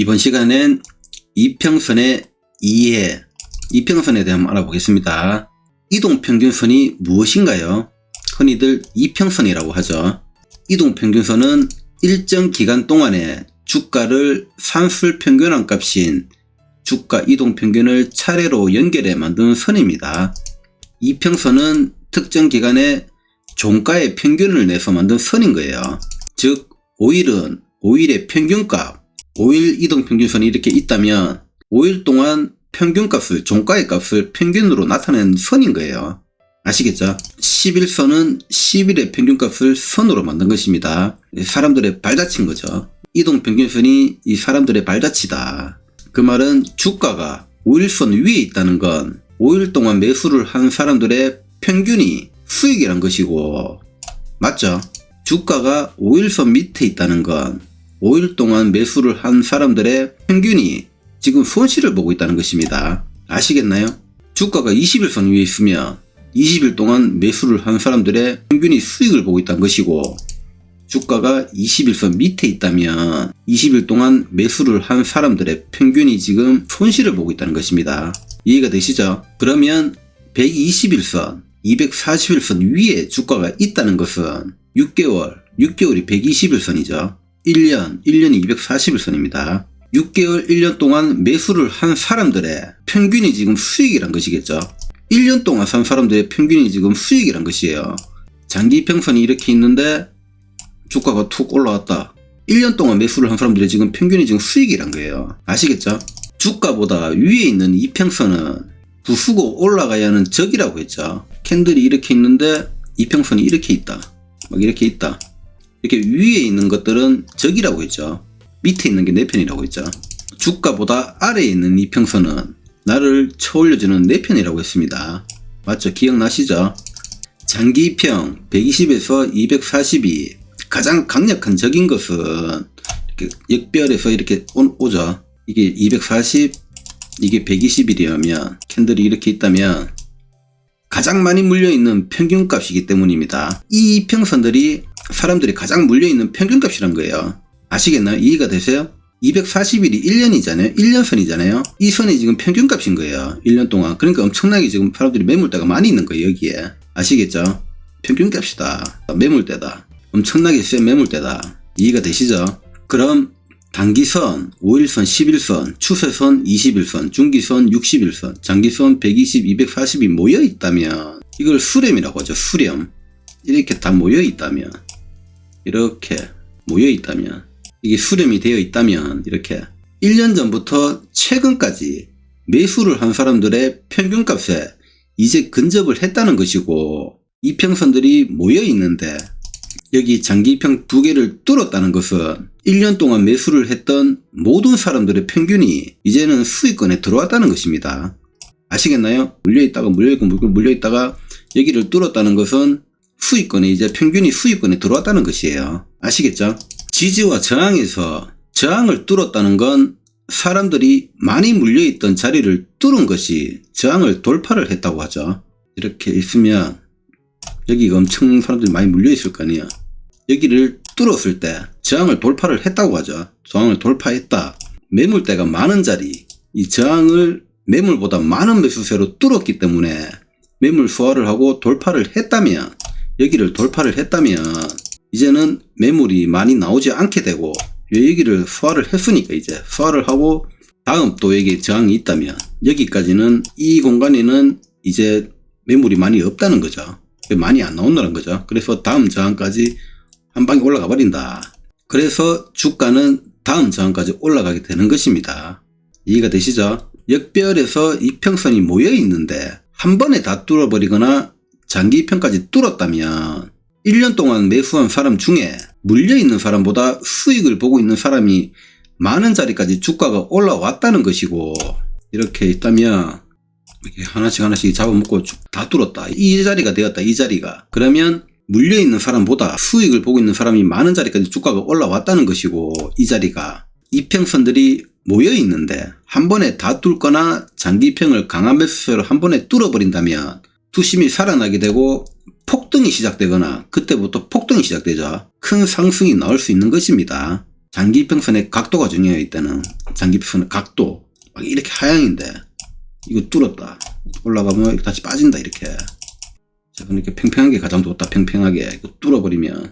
이번 시간엔 이평선의 이해, 이평선에 대해 한번 알아보겠습니다. 이동평균선이 무엇인가요? 흔히들 이평선이라고 하죠. 이동평균선은 일정 기간 동안에 주가를 산술평균한 값인 주가 이동평균을 차례로 연결해 만든 선입니다. 이평선은 특정 기간에 종가의 평균을 내서 만든 선인 거예요. 즉 5일은 5일의 평균값, 5일 이동평균선이 이렇게 있다면 5일 동안 평균값을, 종가의 값을 평균으로 나타낸 선인 거예요. 아시겠죠? 10일선은 10일의 평균값을 선으로 만든 것입니다. 사람들의 발자취인 거죠. 이동평균선이 이 사람들의 발자취다. 그 말은 주가가 5일선 위에 있다는 건 5일 동안 매수를 한 사람들의 평균이 수익이란 것이고, 맞죠? 주가가 5일선 밑에 있다는 건 5일 동안 매수를 한 사람들의 평균이 지금 손실을 보고 있다는 것입니다. 아시겠나요? 주가가 20일선 위에 있으면 20일 동안 매수를 한 사람들의 평균이 수익을 보고 있다는 것이고, 주가가 20일선 밑에 있다면 20일 동안 매수를 한 사람들의 평균이 지금 손실을 보고 있다는 것입니다. 이해가 되시죠? 그러면 120일선, 240일선 위에 주가가 있다는 것은 6개월이 120일선이죠. 1년이 240일선입니다. 6개월, 1년 동안 매수를 한 사람들의 평균이 지금 수익이란 것이겠죠. 1년 동안 산 사람들의 평균이 지금 수익이란 것이에요. 장기평선이 이렇게 있는데 주가가 툭 올라왔다. 1년 동안 매수를 한 사람들의 지금 평균이 지금 수익이란 거예요. 아시겠죠? 주가보다 위에 있는 이평선은 부수고 올라가야 하는 적이라고 했죠. 캔들이 이렇게 있는데 이평선이 이렇게 있다. 막 이렇게 있다. 이렇게 위에 있는 것들은 적이라고 했죠. 밑에 있는 게 내 편이라고 했죠. 주가보다 아래에 있는 이평선은 나를 쳐올려주는 내 편이라고 했습니다. 맞죠? 기억나시죠? 장기평 120에서 240이 가장 강력한 적인 것은 이렇게 역별에서 이렇게 오죠. 이게 240, 이게 120일이라면 캔들이 이렇게 있다면 가장 많이 물려있는 평균값이기 때문입니다. 이 이평선들이 사람들이 가장 물려있는 평균값이란 거예요. 아시겠나요? 이해가 되세요? 240일이 1년이잖아요. 1년선이잖아요. 이 선이 지금 평균값인 거예요. 1년 동안. 그러니까 엄청나게 지금 사람들이 매물대가 많이 있는 거예요. 여기에. 아시겠죠? 평균값이다. 매물대다. 엄청나게 센 매물대다. 이해가 되시죠? 그럼 단기선, 5일선, 10일선, 추세선, 20일선, 중기선, 60일선, 장기선 120, 240이 모여있다면 이걸 수렴이라고 하죠. 수렴. 이렇게 다 모여있다면, 이렇게 모여있다면, 이게 수렴이 되어 있다면 이렇게 1년 전부터 최근까지 매수를 한 사람들의 평균값에 이제 근접을 했다는 것이고, 이평선들이 모여있는데 여기 장기평 두 개를 뚫었다는 것은 1년 동안 매수를 했던 모든 사람들의 평균이 이제는 수익권에 들어왔다는 것입니다. 아시겠나요? 물려있다가 여기를 뚫었다는 것은 수익권에, 이제 평균이 수익권에 들어왔다는 것이에요. 아시겠죠? 지지와 저항에서 저항을 뚫었다는 건 사람들이 많이 물려있던 자리를 뚫은 것이 저항을 돌파를 했다고 하죠. 이렇게 있으면 여기가 엄청 사람들이 많이 물려있을 거 아니에요. 여기를 뚫었을 때 저항을 돌파를 했다고 하죠. 저항을 돌파했다. 매물대가 많은 자리, 이 저항을 매물보다 많은 매수세로 뚫었기 때문에 매물 소화를 하고 돌파를 했다면, 여기를 돌파를 했다면 이제는 매물이 많이 나오지 않게 되고, 여기를 소화를 했으니까 이제 소화를 하고 다음 또 여기 저항이 있다면 여기까지는, 이 공간에는 이제 매물이 많이 없다는 거죠. 많이 안 나온다는 거죠. 그래서 다음 저항까지 한 방에 올라가 버린다. 그래서 주가는 다음 저항까지 올라가게 되는 것입니다. 이해가 되시죠? 역별에서 이평선이 모여 있는데 한 번에 다 뚫어버리거나 장기평까지 뚫었다면 1년 동안 매수한 사람 중에 물려있는 사람보다 수익을 보고 있는 사람이 많은 자리까지 주가가 올라왔다는 것이고, 이렇게 있다면 이렇게 하나씩 잡아먹고 다 뚫었다. 이 자리가 되었다. 이 자리가. 그러면 물려있는 사람보다 수익을 보고 있는 사람이 많은 자리까지 주가가 올라왔다는 것이고, 이 자리가 이평선들이 모여있는데 한 번에 다 뚫거나 장기평을 강한 매수세로 한 번에 뚫어버린다면 투심이 살아나게 되고 폭등이 시작되거나, 그때부터 폭등이 시작되죠. 큰 상승이 나올 수 있는 것입니다. 장기 이평선의 각도가 중요해요. 이때는 장기 이평선의 각도 막 이렇게 하향인데 이거 뚫었다 올라가면 이렇게 다시 빠진다 이렇게. 자, 그러니까 평평하게 가장 좋다. 평평하게 이거 뚫어버리면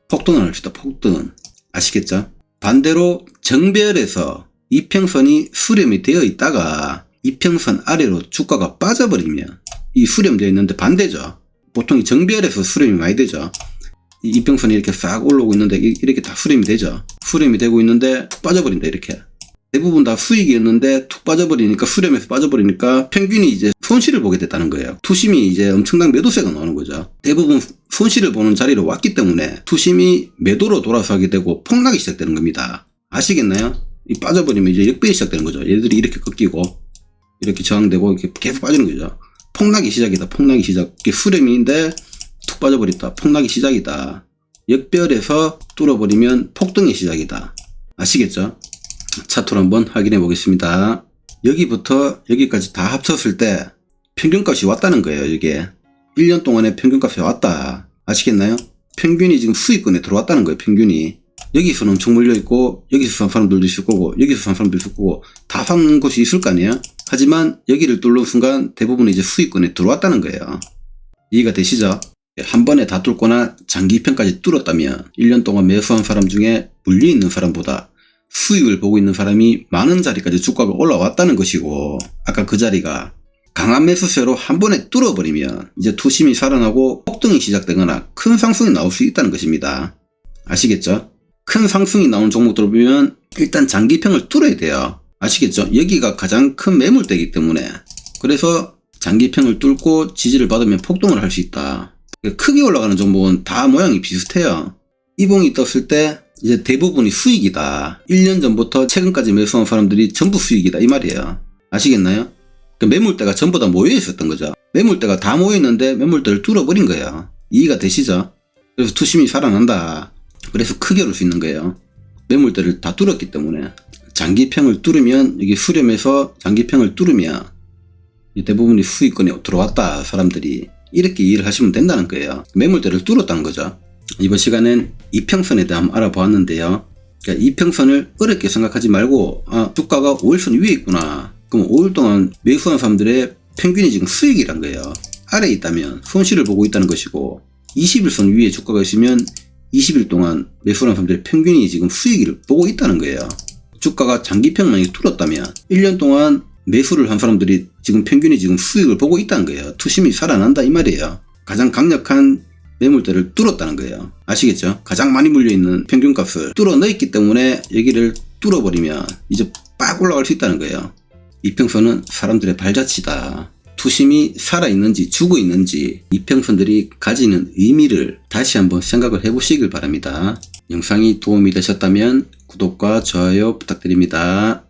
폭등을 합시다. 폭등. 아시겠죠? 반대로 정배열에서 이평선이 수렴이 되어 있다가 이평선 아래로 주가가 빠져버리면 이 수렴되어 있는데 반대죠. 보통 이 정배열에서 수렴이 많이 되죠. 이 이평선이 이렇게 싹 올라오고 있는데 이렇게 다 수렴이 되죠. 수렴이 되고 있는데 툭 빠져버린다 이렇게. 대부분 다 수익이었는데 툭 빠져버리니까 수렴에서 빠져버리니까 평균이 이제 손실을 보게 됐다는 거예요. 투심이 이제 엄청난 매도세가 나오는 거죠. 대부분 손실을 보는 자리로 왔기 때문에 투심이 매도로 돌아서게 되고 폭락이 시작되는 겁니다. 아시겠나요? 이 빠져버리면 이제 역배이 시작되는 거죠. 얘들이 이렇게 꺾이고 이렇게 저항되고 이렇게 계속 빠지는 거죠. 폭락이 시작이다. 폭락이 시작. 이게 수렴인데 툭 빠져버렸다. 폭락이 시작이다. 역별에서 뚫어버리면 폭등의 시작이다. 아시겠죠? 차트로 한번 확인해 보겠습니다. 여기부터 여기까지 다 합쳤을 때 평균값이 왔다는 거예요. 이게 1년 동안에 평균값이 왔다. 아시겠나요? 평균이 지금 수익권에 들어왔다는 거예요. 평균이. 여기서는 엄청 몰려있고 여기서 산 사람들도 있을 거고 여기서 산 사람도 있을 거고 다 산 곳이 있을 거 아니에요. 하지만 여기를 뚫는 순간 대부분 이제 수익권에 들어왔다는 거예요. 이해가 되시죠? 한 번에 다 뚫거나 장기평까지 뚫었다면 1년 동안 매수한 사람 중에 물려있는 사람보다 수익을 보고 있는 사람이 많은 자리까지 주가가 올라왔다는 것이고, 아까 그 자리가 강한 매수세로 한 번에 뚫어버리면 이제 투심이 살아나고 폭등이 시작되거나 큰 상승이 나올 수 있다는 것입니다. 아시겠죠? 큰 상승이 나온 종목들을 보면 일단 장기평을 뚫어야 돼요. 아시겠죠? 여기가 가장 큰 매물대이기 때문에. 그래서 장기평을 뚫고 지지를 받으면 폭등을 할 수 있다. 크게 올라가는 종목은 다 모양이 비슷해요. 이봉이 떴을 때 이제 대부분이 수익이다. 1년 전부터 최근까지 매수한 사람들이 전부 수익이다 이 말이에요. 아시겠나요? 매물대가 전부 다 모여 있었던 거죠. 매물대가 다 모여 있는데 매물대를 뚫어버린 거예요. 이해가 되시죠? 그래서 투심이 살아난다. 그래서 크게 오를 수 있는 거예요. 매물대를 다 뚫었기 때문에. 장기평을 뚫으면 여기 수렴해서 장기평을 뚫으면 대부분이 수익권에 들어왔다. 사람들이 이렇게 이해를 하시면 된다는 거예요. 매물대를 뚫었다는 거죠. 이번 시간엔 이평선에 대해 한번 알아보았는데요. 그러니까 이평선을 어렵게 생각하지 말고 주가가 5일선 위에 있구나. 그럼 5일 동안 매수한 사람들의 평균이 지금 수익이란 거예요. 아래에 있다면 손실을 보고 있다는 것이고 20일선 위에 주가가 있으면 20일 동안 매수한 사람들의 평균이 지금 수익을 보고 있다는 거예요. 주가가 장기평만이 뚫었다면 1년 동안 매수를 한 사람들이 지금 평균이 지금 수익을 보고 있다는 거예요. 투심이 살아난다 이 말이에요. 가장 강력한 매물대를 뚫었다는 거예요. 아시겠죠? 가장 많이 물려있는 평균값을 뚫어 넣었기 때문에 여기를 뚫어버리면 이제 빡 올라갈 수 있다는 거예요. 이평선은 사람들의 발자취다. 투심이 살아있는지 죽어있는지 이평선들이 가지는 의미를 다시 한번 생각을 해보시길 바랍니다. 영상이 도움이 되셨다면 구독과 좋아요 부탁드립니다.